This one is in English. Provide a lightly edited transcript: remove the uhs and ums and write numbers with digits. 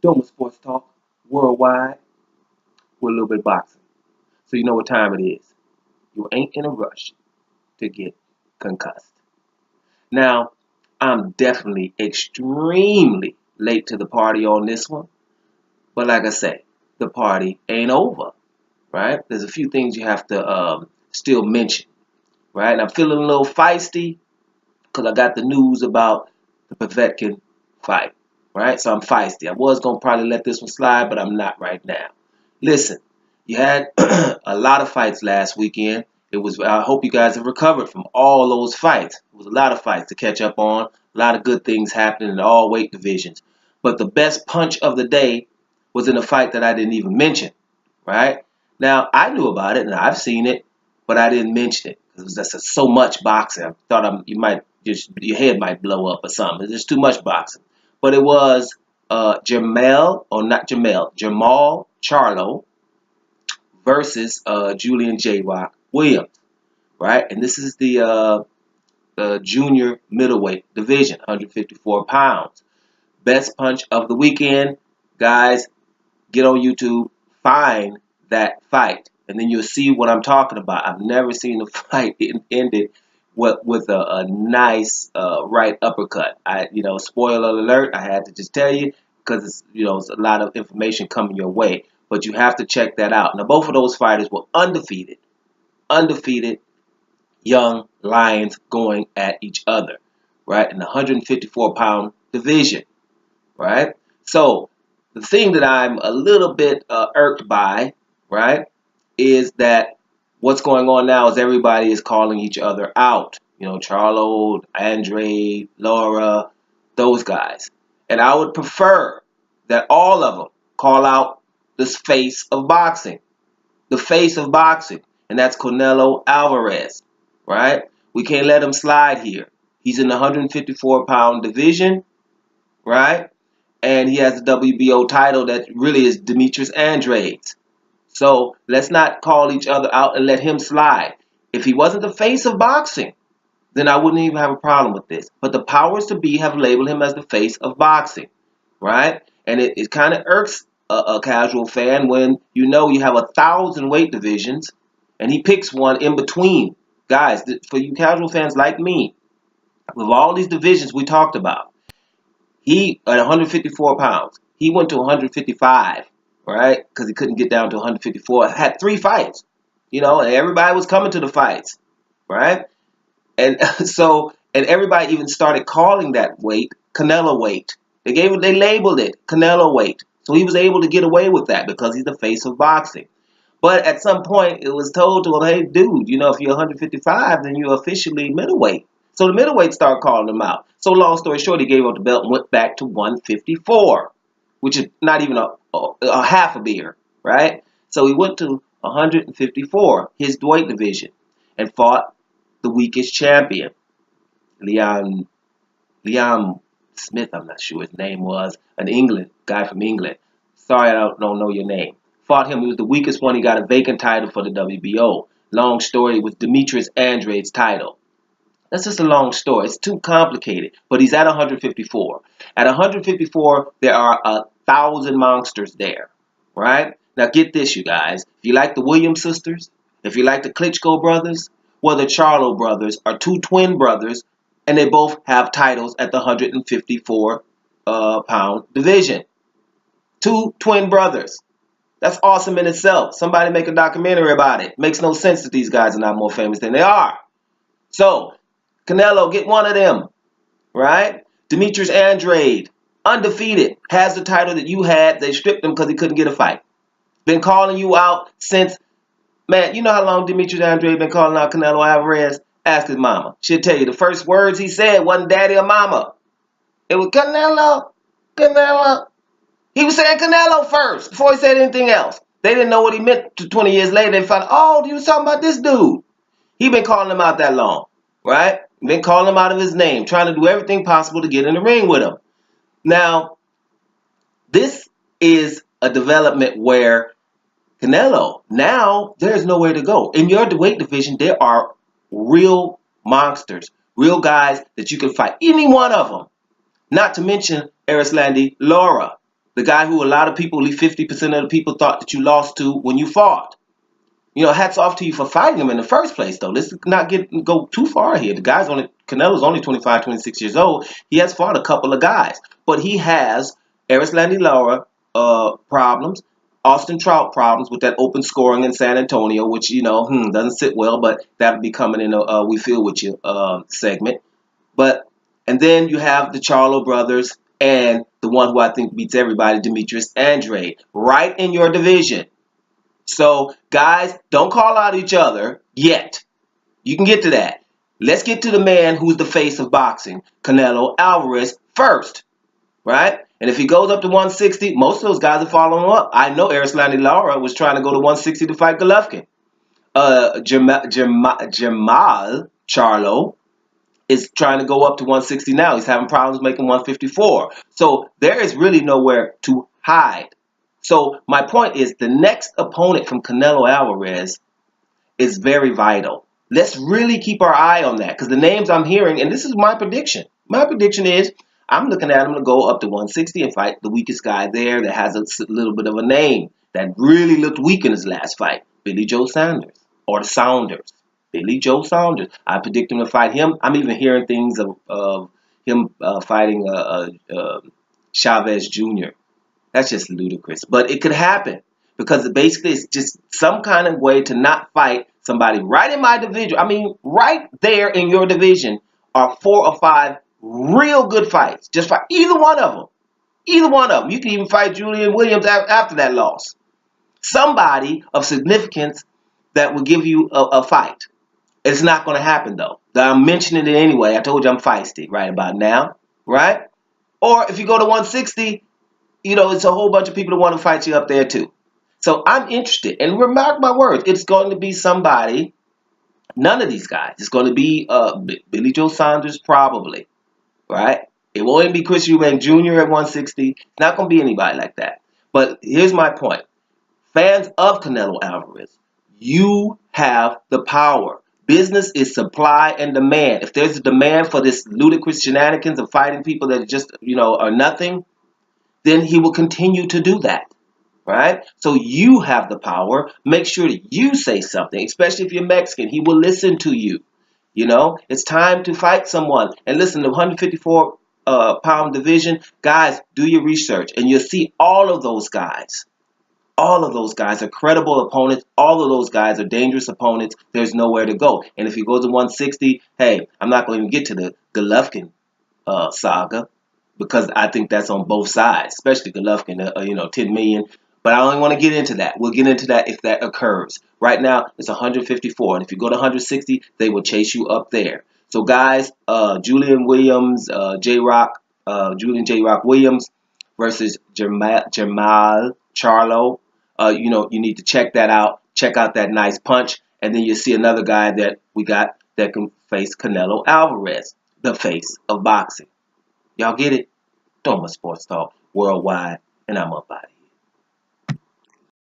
Doma Sports Talk worldwide with a little bit of boxing. So you know what time it is. You ain't in a rush to get concussed. Now, I'm definitely extremely late to the party on this one. But like I say, the party ain't over, right? There's a few things you have to still mention, right? And I'm feeling a little feisty because I got the news about the Povetkin fight, right? So I'm feisty. I was going to probably let this one slide, but I'm not right now. Listen, you had a lot of fights last weekend. I hope you guys have recovered from all those fights. It was a lot of fights to catch up on. A lot of good things happening in all weight divisions. But the best punch of the day was in a fight that I didn't even mention, right? Now, I knew about it and I've seen it, but I didn't mention it because that's so much boxing. I thought you might your head might blow up or something. There's too much boxing. But it was Jermall Charlo versus Julian J. Rock Williams, right? And this is the junior middleweight division, 154 pounds. Best punch of the weekend. Guys, get on YouTube, find that fight, and then you'll see what I'm talking about. I've never seen a fight ended with a nice right uppercut. Spoiler alert, I had to just tell you because it's a lot of information coming your way, but you have to check that out. Now, both of those fighters were undefeated young lions going at each other, right, in the 154-pound division, right? So the thing that I'm a little bit irked by, right, is that what's going on now is everybody is calling each other out. Charlo, Andre, Laura, those guys. And I would prefer that all of them call out the face of boxing. The face of boxing. And that's Canelo Alvarez, right? We can't let him slide here. He's in the 154-pound division, right? And he has the WBO title that really is Demetrius Andrade's. So let's not call each other out and let him slide. If he wasn't the face of boxing, then I wouldn't even have a problem with this. But the powers to be have labeled him as the face of boxing, right? And it kind of irks a casual fan when you have 1,000 weight divisions and he picks one in between. Guys, for you casual fans like me, with all these divisions we talked about, he, at 154 pounds, he went to 155, right? Because he couldn't get down to 154. Had 3 fights, and everybody was coming to the fights, right? And and everybody even started calling that weight Canelo weight. They labeled it Canelo weight. So he was able to get away with that because he's the face of boxing. But at some point, it was told to him, hey, dude, if you're 155, then you're officially middleweight. So the middleweight started calling him out. So long story short, he gave up the belt and went back to 154, which is not even a half a beer, right? So he went to 154, his weight division, and fought the weakest champion, Liam Smith, I'm not sure his name was, an guy from England. Sorry, I don't know your name. Fought him. He was the weakest one. He got a vacant title for the WBO. Long story, it was Demetrius Andrade's title. That's just a long story. It's too complicated. But he's at 154. At 154, there are 1,000 monsters there, right? Now get this, you guys. If you like the Williams sisters, if you like the Klitschko brothers, well, the Charlo brothers are 2 twin brothers, and they both have titles at the 154 pound division. 2 twin brothers. That's awesome in itself. Somebody make a documentary about it. Makes no sense that these guys are not more famous than they are. So, Canelo, get one of them, right? Demetrius Andrade, undefeated, has the title that you had. They stripped him because he couldn't get a fight. Been calling you out since, man, you know how long Demetrius Andrade been calling out Canelo Alvarez? Ask his mama. She'll tell you the first words he said wasn't daddy or mama. It was Canelo, Canelo. He was saying Canelo first before he said anything else. They didn't know what he meant. 20 years later, they found, oh, he was talking about this dude. He been calling him out that long, right? Been calling him out of his name, trying to do everything possible to get in the ring with him. Now, this is a development where Canelo, now there's nowhere to go. In your weight division, there are real monsters, real guys that you can fight. Any one of them. Not to mention Arislandi Lara. The guy who a lot of people, at least 50% of the people, thought that you lost to when you fought. Hats off to you for fighting him in the first place, though. Let's not go too far here. Canelo's only 25, 26 years old. He has fought a couple of guys, but he has Erislandy Lara problems, Austin Trout problems with that open scoring in San Antonio, which doesn't sit well, but that'll be coming in a We Feel With You segment. And then you have the Charlo brothers and the one who I think beats everybody, Demetrius Andrade, right in your division. So, guys, don't call out each other yet. You can get to that. Let's get to the man who's the face of boxing, Canelo Alvarez, first, right? And if he goes up to 160, most of those guys are following him up. I know Erislandy Lara was trying to go to 160 to fight Golovkin. JERMALL CHARLO is trying to go up to 160 now. He's having problems making 154. So there is really nowhere to hide. So my point is the next opponent from Canelo Alvarez is very vital. Let's really keep our eye on that because the names I'm hearing, and this is my prediction. My prediction is I'm looking at him to go up to 160 and fight the weakest guy there that has a little bit of a name that really looked weak in his last fight, Billy Joe Saunders or the Sounders. Billy Joe Saunders. I predict him to fight him. I'm even hearing things of him fighting Chavez Jr. That's just ludicrous. But it could happen because basically it's just some kind of way to not fight somebody right in my division. I mean, right there in your division are 4 or 5 real good fights. Just fight either one of them. Either one of them. You can even fight Julian Williams after that loss. Somebody of significance that will give you a fight. It's not going to happen, though. I'm mentioning it anyway. I told you I'm feisty right about now, right? Or if you go to 160, it's a whole bunch of people that want to fight you up there, too. So I'm interested. And remark my words. It's going to be somebody, none of these guys. It's going to be Billy Joe Saunders probably, right? It won't even be Chris Eubank Jr. at 160. It's not going to be anybody like that. But here's my point. Fans of Canelo Alvarez, you have the power. Business is supply and demand. If there's a demand for this ludicrous shenanigans of fighting people that just, are nothing, then he will continue to do that, right? So you have the power. Make sure that you say something, especially if you're Mexican. He will listen to you. It's time to fight someone. And listen, the 154 pound division, guys, do your research, and you'll see all of those guys. All of those guys are credible opponents. All of those guys are dangerous opponents. There's nowhere to go. And if you go to 160, hey, I'm not going to even get to the Golovkin saga because I think that's on both sides, especially Golovkin, 10 million. But I don't want to get into that. We'll get into that if that occurs. Right now, it's 154. And if you go to 160, they will chase you up there. So, guys, Julian Williams, Julian J. Rock Williams versus JERMALL CHARLO. You need to check that out. Check out that nice punch. And then you see another guy that we got that can face Canelo Alvarez, the face of boxing. Y'all get it? Doma Sports Talk Worldwide. And I'm up out of here.